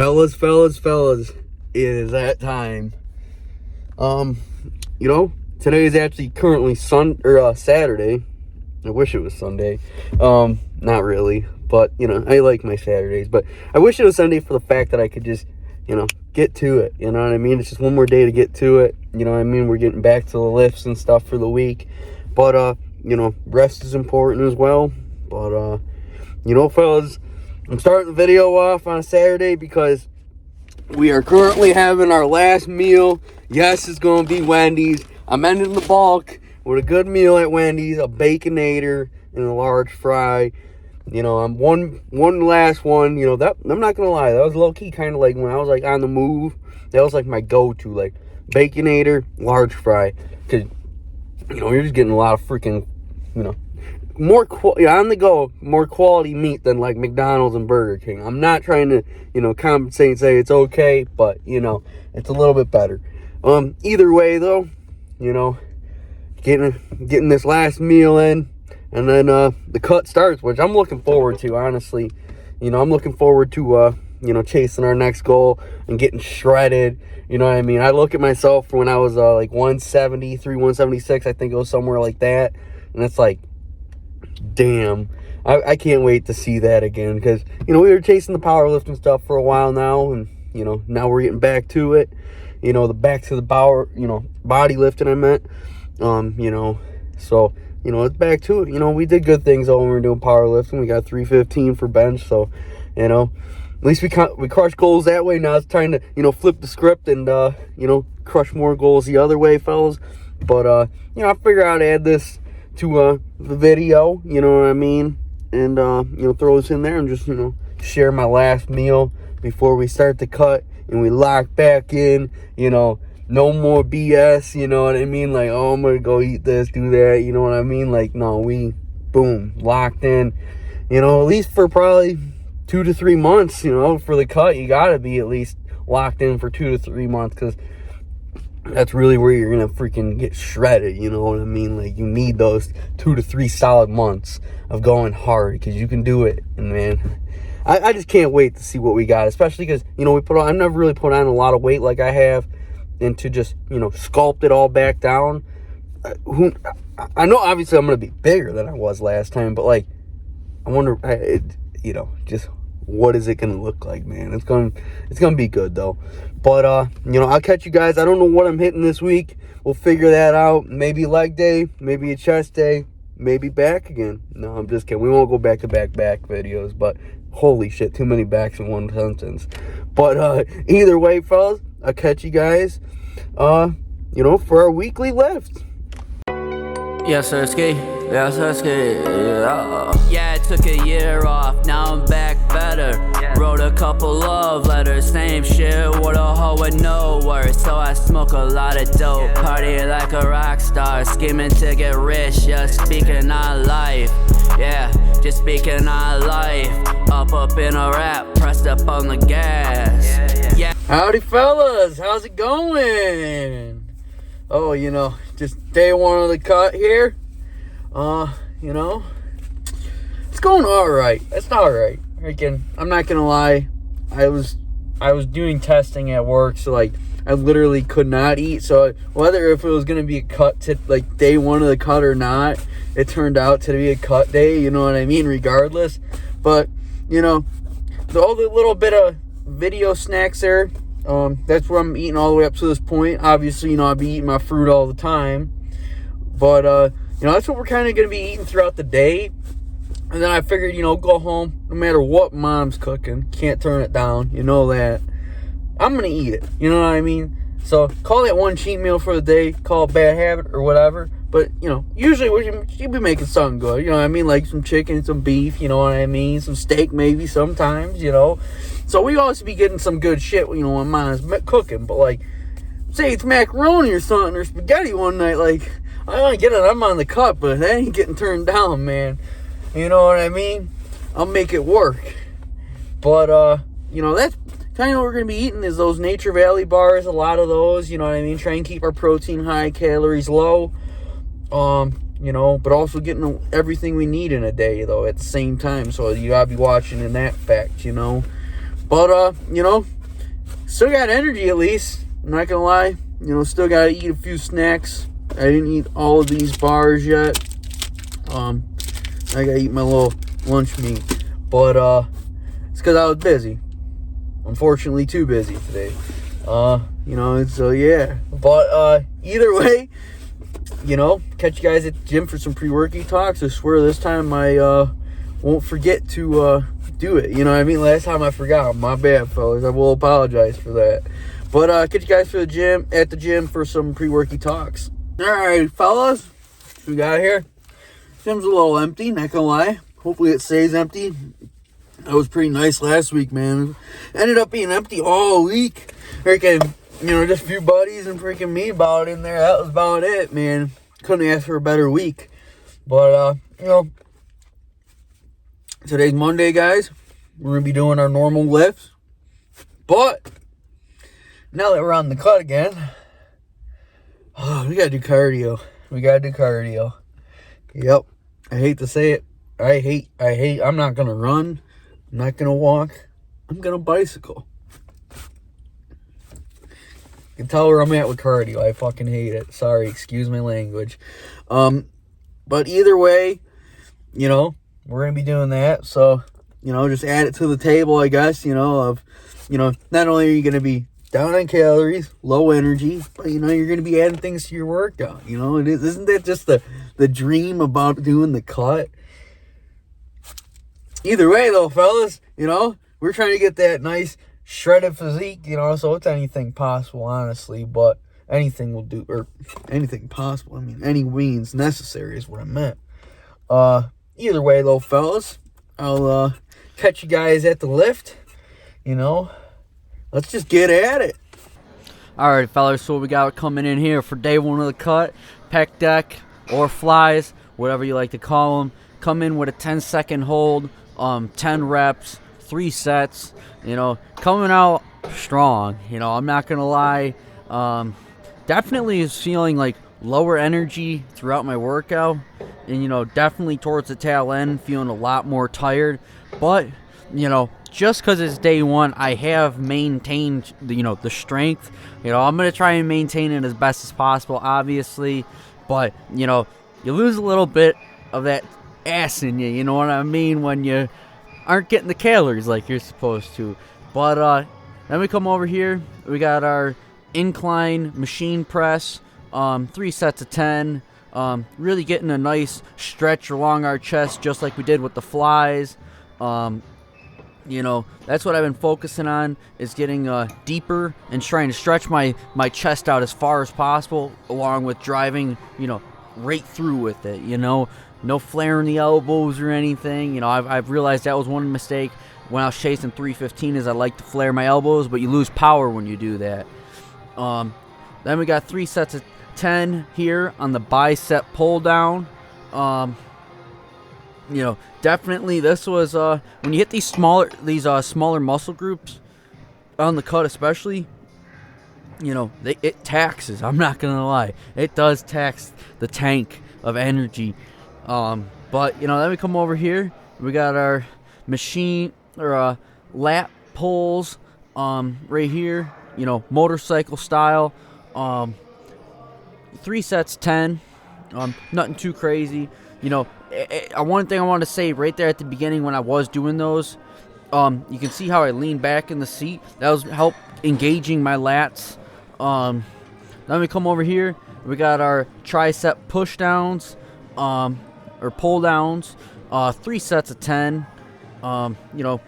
Fellas, it is that time. Today is actually currently Saturday. I wish it was Sunday. Not really, but I like my Saturdays, but I wish it was Sunday for the fact that I could just, get to it. You know what I mean? It's just one more day to get to it. You know what I mean? We're getting back to the lifts and stuff for the week, but rest is important as well. But fellas, I'm starting the video off on a Saturday because we are currently having our last meal. Yes, it's going to be Wendy's. I'm ending the bulk with a good meal at Wendy's, a Baconator and a large fry. I'm one last one. That I'm not going to lie, that was low-key kind of like when I was like on the move. That was like my go-to, like Baconator, large fry. Because, you're just getting a lot of freaking, more on the go, more quality meat than like McDonald's and Burger King. I'm not trying to, compensate and say it's okay, but, it's a little bit better. Either way, though, getting this last meal in, and then the cut starts, which I'm looking forward to, honestly. I'm looking forward to, chasing our next goal and getting shredded. You know what I mean? I look at myself when I was like 173, 176, I think it was somewhere like that, and it's like, damn, I can't wait to see that again, because we were chasing the powerlifting stuff for a while now, and now we're getting back to it, back to the power, body lifting, I meant, so it's back to it. We did good things when we were doing powerlifting. We got 315 for bench, so at least we crushed goals that way. Now it's time to flip the script and crush more goals the other way, fellas. But I figure I'd add this to the video, you know what I mean, and throw this in there and just share my last meal before we start the cut and we lock back in. No more BS, you know what I mean, like, oh, I'm gonna go eat this, do that, you know what I mean, like, no, we boom, locked in, at least for probably 2 to 3 months. For the cut, you gotta be at least locked in for 2 to 3 months, because that's really where you're gonna freaking get shredded, you know what I mean? Like, you need those 2 to 3 solid months of going hard, because you can do it. And man, I just can't wait to see what we got, especially because I've never really put on a lot of weight like I have, and to just sculpt it all back down. I know obviously I'm gonna be bigger than I was last time, but like, I wonder, just what is it gonna look like, man? It's gonna be good though. But I'll catch you guys. I don't know what I'm hitting this week. We'll figure that out. Maybe leg day, maybe a chest day, maybe back again. No, I'm just kidding. We won't go back videos, but holy shit, too many backs in one sentence. But either way, fellas, I'll catch you guys for our weekly lift. Yes, sir, ski. Yes, sir, ski. Yeah, I took a year off, now I'm back better. Wrote a couple love letters, same shit with a hoe with no words. So I smoke a lot of dope, party like a rock star, scheming to get rich, just speaking on life. Yeah, just speaking on life. Up in a rap, pressed up on the gas. Yeah. Howdy, fellas, how's it going? Oh, just day one of the cut here. It's going alright. It's alright. Again, I'm not gonna lie. I was doing testing at work, so like I literally could not eat. So whether if it was gonna be a cut to like day one of the cut or not, it turned out to be a cut day, you know what I mean, regardless. But all the little bit of video snacks there, that's what I'm eating all the way up to this point. Obviously, I'll be eating my fruit all the time, but that's what we're kind of going to be eating throughout the day. And then I figured, go home, no matter what mom's cooking, can't turn it down, that I'm going to eat it, you know what I mean? So call that one cheat meal for the day, call it bad habit or whatever. But, usually she'd be making something good, you know what I mean? Like some chicken, some beef, you know what I mean? Some steak maybe sometimes, So we always be getting some good shit, when mom's cooking. But, like, say it's macaroni or something, or spaghetti one night, like, I want to get it, I'm on the cut, but that ain't getting turned down, man. You know what I mean? I'll make it work. But, that's kind of what we're going to be eating is those Nature Valley bars, a lot of those, you know what I mean? Try and keep our protein high, calories low. But also getting everything we need in a day, though, at the same time. So you gotta be watching in that fact, But, you know, still got energy at least. I'm not gonna lie. You know, still gotta eat a few snacks. I didn't eat all of these bars yet. I gotta eat my little lunch meat. But, it's because I was busy. Unfortunately, too busy today. You know, so yeah. But, either way, you know, catch you guys at the gym for some pre-workout talks. I swear this time I, won't forget to, do it. You know what I mean? Last time I forgot. My bad, fellas. I will apologize for that. But, catch you guys at the gym for some pre-workout talks. Alright, fellas. What we got here? Gym's a little empty, not gonna lie. Hopefully it stays empty. That was pretty nice last week, man. Ended up being empty all week. Freaking, you know, just a few buddies and freaking me about in there. That was about it, man. Couldn't ask for a better week. But, you know, today's Monday, guys. We're going to be doing our normal lifts. But, now that we're on the cut again, we got to do cardio. Yep. I hate to say it. I hate. I'm not going to run. I'm not going to walk. I'm going to bicycle. You can tell where I'm at with cardio. I fucking hate it. Sorry, excuse my language. But either way, you know, we're going to be doing that. So, you know, just add it to the table, I guess, you know, of, you know, not only are you going to be down on calories, low energy, but, you know, you're going to be adding things to your workout. You know, isn't that just the dream about doing the cut? Either way, though, fellas, you know, we're trying to get that nice shredded physique, you know, so it's anything possible, honestly, but anything will do, or anything possible. I mean, any means necessary is what I meant. Either way, though, fellas, I'll catch you guys at the lift, you know. Let's just get at it. All right, fellas, so we got coming in here for day one of the cut, pec deck or flies, whatever you like to call them. Come in with a 10-second hold, 10 reps, 3 sets, you know, coming out strong. You know, I'm not going to lie. Definitely is feeling like lower energy throughout my workout. And, you know, definitely towards the tail end, feeling a lot more tired. But, you know, just because it's day one, I have maintained, the strength. You know, I'm going to try and maintain it as best as possible, obviously. But, you know, you lose a little bit of that ass in you know what I mean, when you aren't getting the calories like you're supposed to. But then we come over here, we got our incline machine press, 3 sets of 10, really getting a nice stretch along our chest just like we did with the flies. You know, that's what I've been focusing on, is getting deeper and trying to stretch my chest out as far as possible, along with driving, you know, right through with it, you know. No flaring the elbows or anything. You know, I've realized that was one mistake when I was chasing 315, is I like to flare my elbows, but you lose power when you do that. Then we got 3 sets of 10 here on the bicep pull down. You know, definitely this was when you hit these smaller muscle groups on the cut, especially, you know, it taxes. I'm not gonna lie, it does tax the tank of energy. But, you know, then we come over here, we got our machine, or lat pulls, right here, you know, motorcycle style, 3 sets, 10, nothing too crazy. You know, one thing I want to say right there at the beginning when I was doing those, you can see how I lean back in the seat. That was help engaging my lats. Then we come over here, we got our tricep push downs, or pull downs, 3 sets of 10. You know,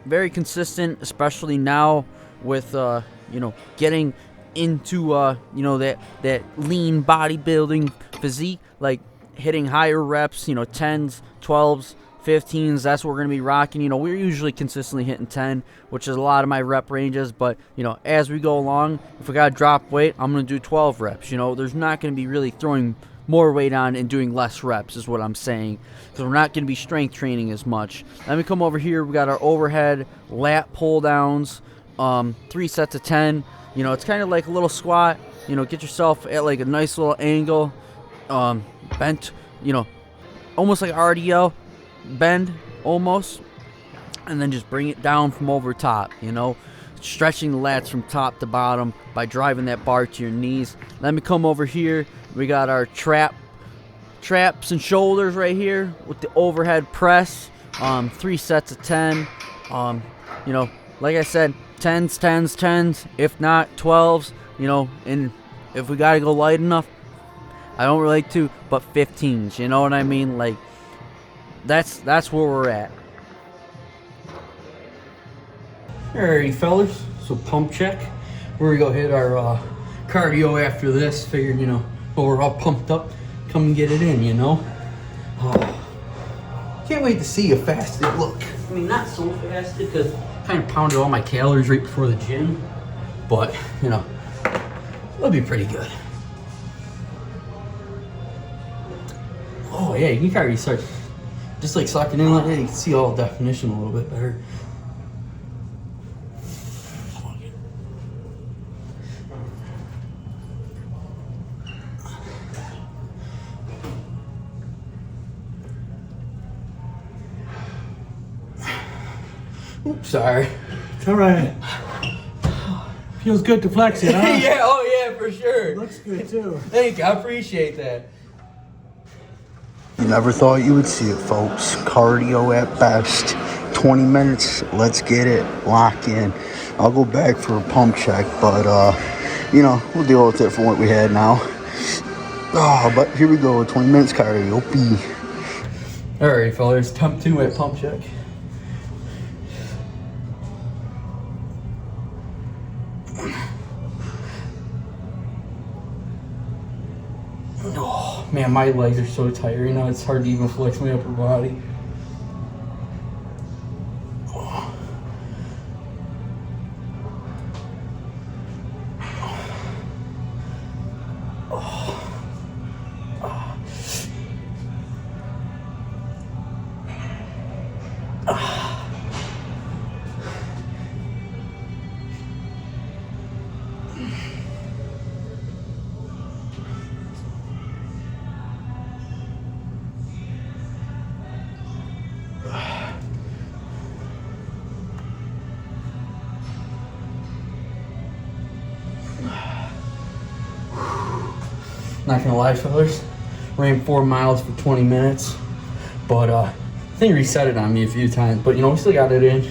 very consistent, especially now with you know, getting into you know, that lean bodybuilding physique, like hitting higher reps, you know, 10s, 12s, 15s. That's what we're going to be rocking. You know, we're usually consistently hitting 10, which is a lot of my rep ranges, but, you know, as we go along, if we got to drop weight, I'm going to do 12 reps. You know, there's not going to be really throwing more weight on and doing less reps, is what I'm saying, because we're not going to be strength training as much. Then we come over here, we got our overhead lat pull downs, 3 sets of 10. You know, it's kind of like a little squat. You know, get yourself at like a nice little angle, bent, you know, almost like RDL bend almost. and then just bring it down from over top, stretching the lats from top to bottom by driving that bar to your knees. Let me come over here. We got our traps and shoulders right here with the overhead press. 3 sets of 10. Like I said, 10s, if not 12s, and if we gotta go light enough, I don't really like to, but 15s, you know what I mean? Like, that's where we're at. Alrighty, fellas, so pump check. We're gonna go hit our cardio after this. Figured, when we're all pumped up, come and get it in, Can't wait to see a fasted look. I mean, not so fasted, because I kind of pounded all my calories right before the gym, but, it'll be pretty good. Oh yeah, you can already start just like sucking in like that. You can see all the definition a little bit better. Oops, sorry. It's all right. Feels good to flex it, huh? Yeah, oh yeah, for sure. Looks good too. Thank you, I appreciate that. You never thought you would see it, folks. Cardio at best. 20 minutes, let's get it, lock in. I'll go back for a pump check, but, we'll deal with it for what we had now. But here we go, 20 minutes cardio. Alright, fellas, time 2 at pump check. Oh, man, my legs are so tired right now, it's hard to even flex my upper body. Not gonna lie, fellas, ran 4 miles for 20 minutes, but I think reset it on me a few times, but we still got it in.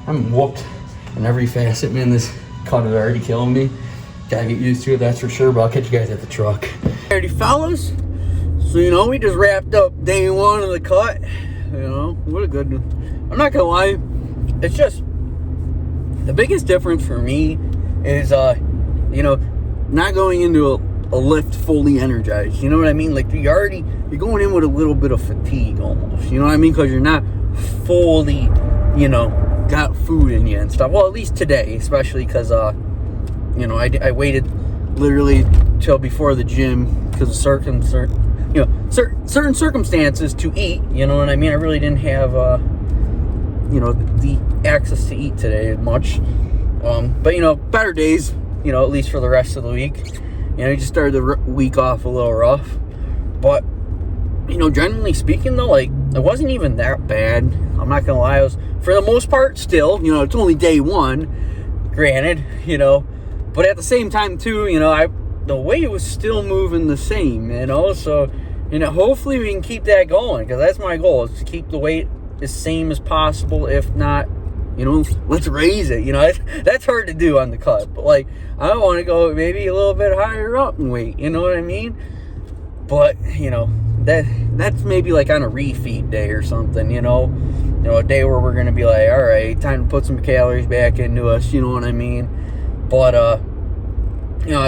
I'm whooped in every facet, man. This cut is already killing me. Gotta get used to it, that's for sure, but I'll catch you guys at the truck. Alrighty, fellas, so we just wrapped up day 1 of the cut. What a good one. I'm not gonna lie, it's just the biggest difference for me is not going into a lift fully energized, you know what I mean? Like, you're going in with a little bit of fatigue almost, you know what I mean? Because you're not fully, got food in you and stuff. Well, at least today, especially because, I waited literally till before the gym because of certain circumstances to eat, you know what I mean? I really didn't have, the access to eat today much. But, better days, at least for the rest of the week. You just started the week off a little rough. But, generally speaking, though, like, it wasn't even that bad. I'm not going to lie. I was, for the most part, still, it's only day 1, granted, But at the same time, too, the weight was still moving the same, So, hopefully we can keep that going. Because that's my goal, is to keep the weight the same as possible. If not, let's raise it. That's hard to do on the cut. But, like, I want to go maybe a little bit higher up in weight. You know what I mean? But, that's maybe like on a refeed day or something, a day where we're going to be like, all right, time to put some calories back into us. You know what I mean? But, I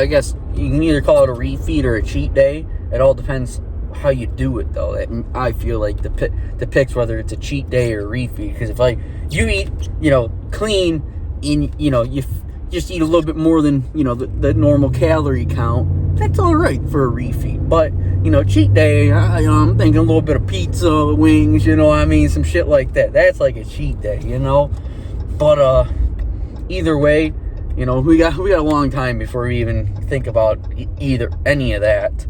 guess you can either call it a refeed or a cheat day. It all depends how you do it, though. I feel like depicts whether it's a cheat day or a refeed. Because if, like, you eat, clean, and, you just eat a little bit more than, the normal calorie count, that's all right for a refeed. But, cheat day, I'm thinking a little bit of pizza, wings, some shit like that. That's like a cheat day, But, either way, we got a long time before we even think about any of that.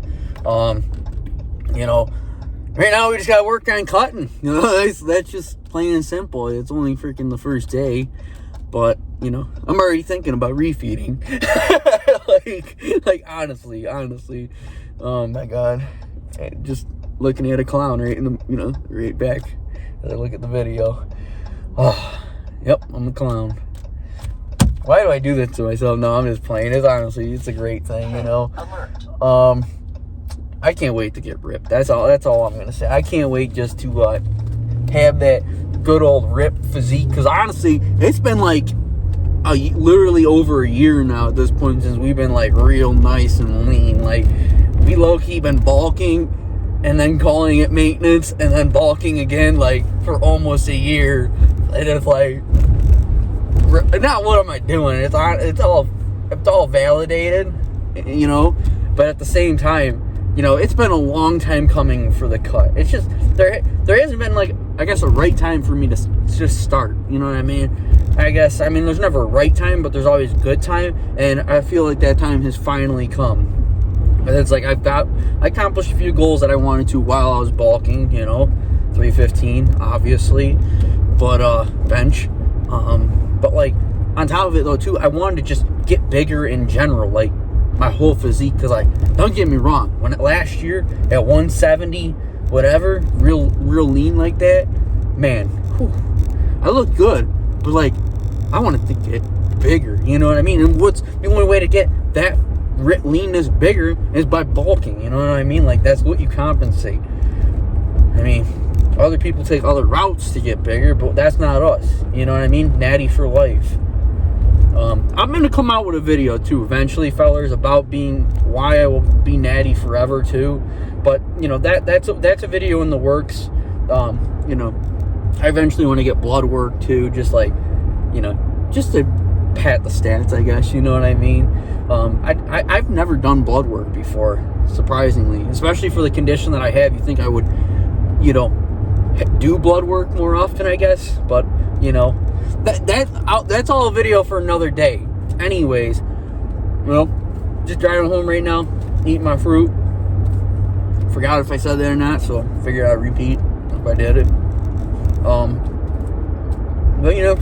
right now we just got to work on cutting. You know, that's just plain and simple. It's only freaking the first day. But, you know, I'm already thinking about refeeding. like honestly. Oh, my God. Just looking at a clown right in the, you know, right back as I look at the video. Oh, yep, I'm the clown. Why do I do this to myself? No, I'm just playing. It's a great thing, you know. I can't wait to get ripped. That's all I'm going to say. I can't wait just to have that good old ripped physique, because honestly it's been like literally over a year now at this point since we've been like real nice and lean. Like, we low-key been bulking and then calling it maintenance and then bulking again, like, for almost a year. And it's like, not what am I doing, it's all validated, you know. But at the same time, you know, it's been a long time coming for the cut. It's just there hasn't been, like, I guess, a right time for me to just start. You know what I mean? There's never a right time, but there's always a good time. And I feel like that time has finally come. And it's like I accomplished a few goals that I wanted to while I was bulking. You know, 315, obviously, but bench. But like on top of it though too, I wanted to just get bigger in general, like my whole physique. Because, like, don't get me wrong, when last year at 170, whatever, real lean like that, man, whew, I look good, but like I wanted to get bigger, you know what I mean? And what's the only way to get that leanness bigger is by bulking, you know what I mean? Like, that's what you compensate. I mean, other people take other routes to get bigger, but that's not us, you know what I mean? Natty for life. I'm gonna come out with a video too eventually, fellers, about why I will be natty forever too. But, you know, that's a video in the works. You know, I eventually want to get blood work too, just like, you know, just to pat the stats, I guess, you know what I mean? I've never done blood work before, surprisingly, especially for the condition that I have. You think I would, you know, do blood work more often, I guess, but, you know, that's all a video for another day. Anyways, well, just driving home right now, eating my fruit. Forgot if I said that or not, so figured I'd repeat if I did it. But, you know,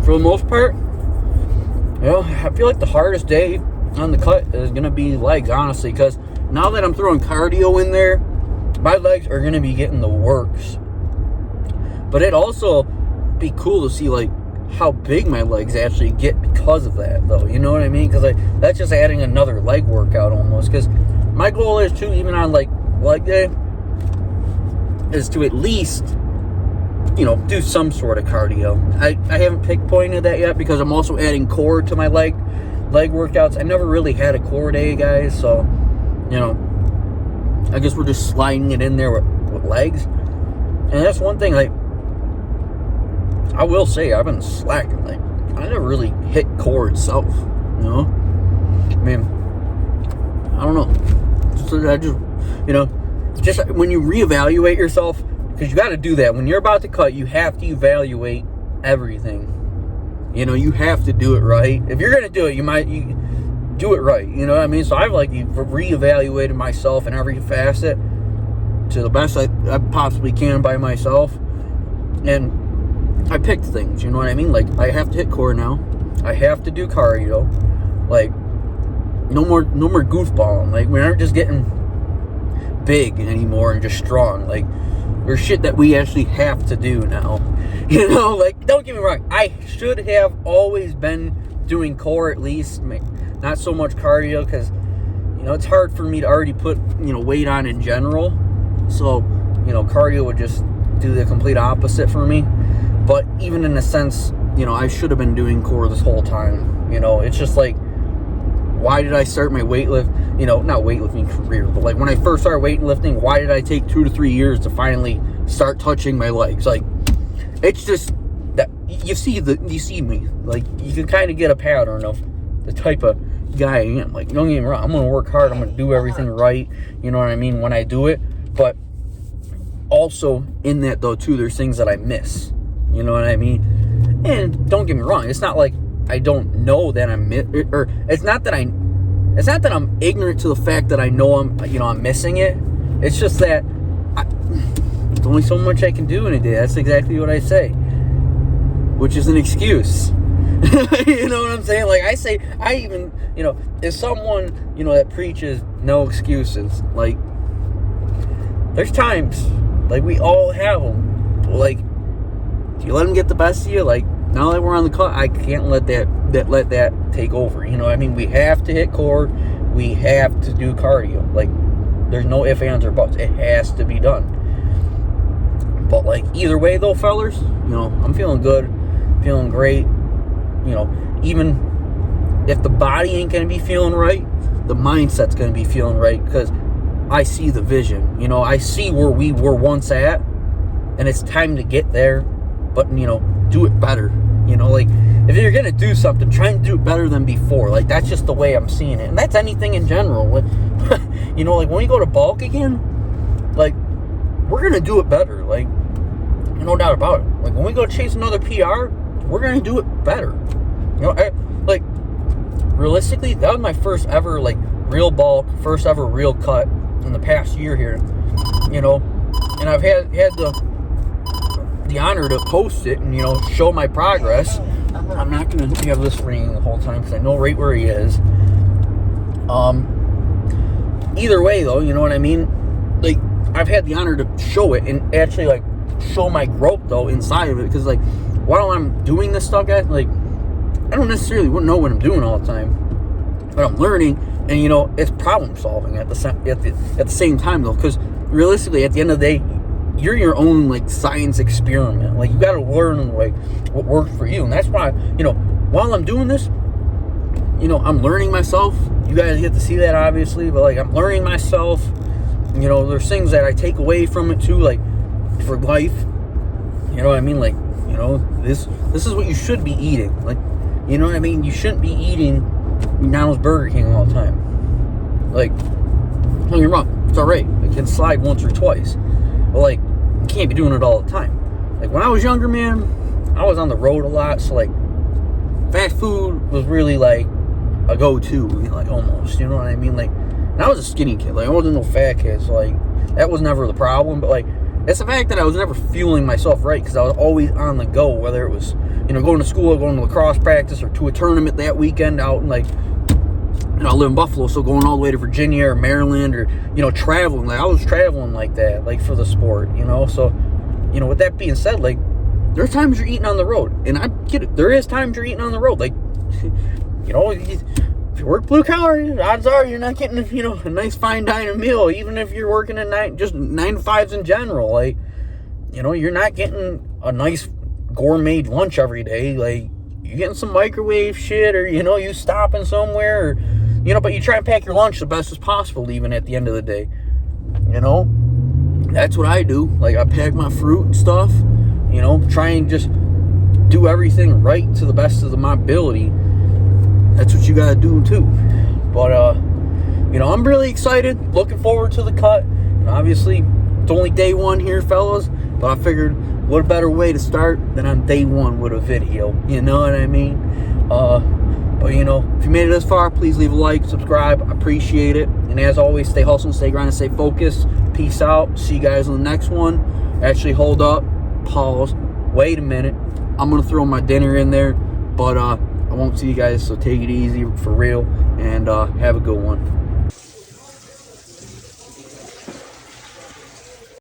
for the most part, you know, I feel like the hardest day on the cut is gonna be legs, honestly, because now that I'm throwing cardio in there, my legs are gonna be getting the works. But it'd also be cool to see, like, how big my legs actually get because of that, though, you know what I mean? Because that's just adding another leg workout almost. Because my goal is to, even on like leg day, is to at least, you know, do some sort of cardio. I haven't pinpointed that yet, because I'm also adding core to my leg workouts. I never really had a core day, guys, so, you know, I guess we're just sliding it in there with legs. And that's one thing, like, I will say, I've been slacking. Like, I never really hit core itself, you know? I mean, I don't know. You know, just when you reevaluate yourself, because you got to do that. When you're about to cut, you have to evaluate everything. You know, you have to do it right. If you're going to do it, you do it right. You know what I mean? So I've, like, reevaluated myself in every facet to the best I possibly can by myself. And I picked things, you know what I mean? Like, I have to hit core now. I have to do cardio. Like, no more goofballing. Like, we aren't just getting big anymore and just strong. Like, there's shit that we actually have to do now. You know, like, don't get me wrong, I should have always been doing core at least, not so much cardio, because, you know, it's hard for me to already put, you know, weight on in general. So, you know, cardio would just do the complete opposite for me. But even in a sense, you know, I should have been doing core this whole time. You know, it's just like, why did I start my weightlift, you know, not weightlifting career, but like when I first started weightlifting, why did I take 2 to 3 years to finally start touching my legs? Like, it's just that you see me, like, you can kind of get a pattern of the type of guy I am. Like, don't get me wrong, I'm going to work hard, I'm going to do everything right, you know what I mean, when I do it. But also in that though too, there's things that I miss, you know what I mean? And don't get me wrong, it's not like I don't know that it's not that I'm ignorant to the fact that I know I'm missing it. It's just that There's only so much I can do in a day. That's exactly what I say, which is an excuse. You know what I'm saying? Like I even, as someone, that preaches no excuses, like, there's times, like, we all have them. Like, do you let them get the best of you? Like, now that we're on the cut, I can't let that take over. You know what I mean? We have to hit core. We have to do cardio. Like, there's no ifs, ands, or buts. It has to be done. But, like, either way, though, fellers, I'm feeling good, feeling great. Even if the body ain't going to be feeling right, the mindset's going to be feeling right, because I see the vision. I see where we were once at, and it's time to get there, but, do it better. Like, if you're going to do something, try and do it better than before. Like, that's just the way I'm seeing it. And that's anything in general. Like, like, when we go to bulk again, like, we're going to do it better. Like, no doubt about it. Like, when we go chase another PR, we're going to do it better. Like, realistically, that was my first ever, like, real bulk, first ever real cut in the past year here. And I've had the honor to post it and, show my progress. I'm not going to have this ringing the whole time because I know right where he is. Either way, though, you know what I mean? Like, I've had the honor to show it and actually, like, show my growth, though, inside of it. Because, like, while I'm doing this stuff, guys, like, I don't necessarily know what I'm doing all the time, but I'm learning, and it's problem solving at the same time, though, because realistically, at the end of the day, you're your own, like, science experiment. Like, you got to learn, like, what works for you, and that's why, while I'm doing this, I'm learning myself. You guys get to see that, obviously, but, like, I'm learning myself. There's things that I take away from it too, like, for life. You know what I mean? Like, this is what you should be eating. Like, you know what I mean? You shouldn't be eating McDonald's, Burger King all the time. Like, don't get me wrong, it's alright. It can slide once or twice. But, like, you can't be doing it all the time. Like, when I was younger, man, I was on the road a lot, so, like, fast food was really, like, a go-to, like, almost, you know what I mean? Like, and I was a skinny kid. Like, I wasn't no fat kid, so, like, that was never the problem. But, like, it's the fact that I was never fueling myself right, because I was always on the go, whether it was, going to school, going to lacrosse practice, or to a tournament that weekend out, and, like, I live in Buffalo, so going all the way to Virginia or Maryland, or, traveling. Like, I was traveling like that, like, for the sport, So, with that being said, like, there's times you're eating on the road, and I get it. There is times you're eating on the road. Like, if you work blue collar, odds are you're not getting, a nice fine dining meal, even if you're working at 9 to 5s in general. Like, you're not getting a nice gourmet lunch every day. Like, you're getting some microwave shit, or, you stopping somewhere, or, but you try and pack your lunch the best as possible, even at the end of the day. That's what I do. Like, I pack my fruit and stuff, try and just do everything right to the best of my ability. That's what you gotta do too. But I'm really excited, looking forward to the cut. And obviously, it's only day one here, fellas, but I figured what a better way to start than on day one with a video, you know what I mean? But if you made it this far, please leave a like, subscribe, I appreciate it. And as always, stay hustling, stay grinding, stay focused. Peace out. See you guys on the next one. Actually, hold up, pause, wait a minute. I'm gonna throw my dinner in there, but I won't see you guys, so take it easy for real, and have a good one.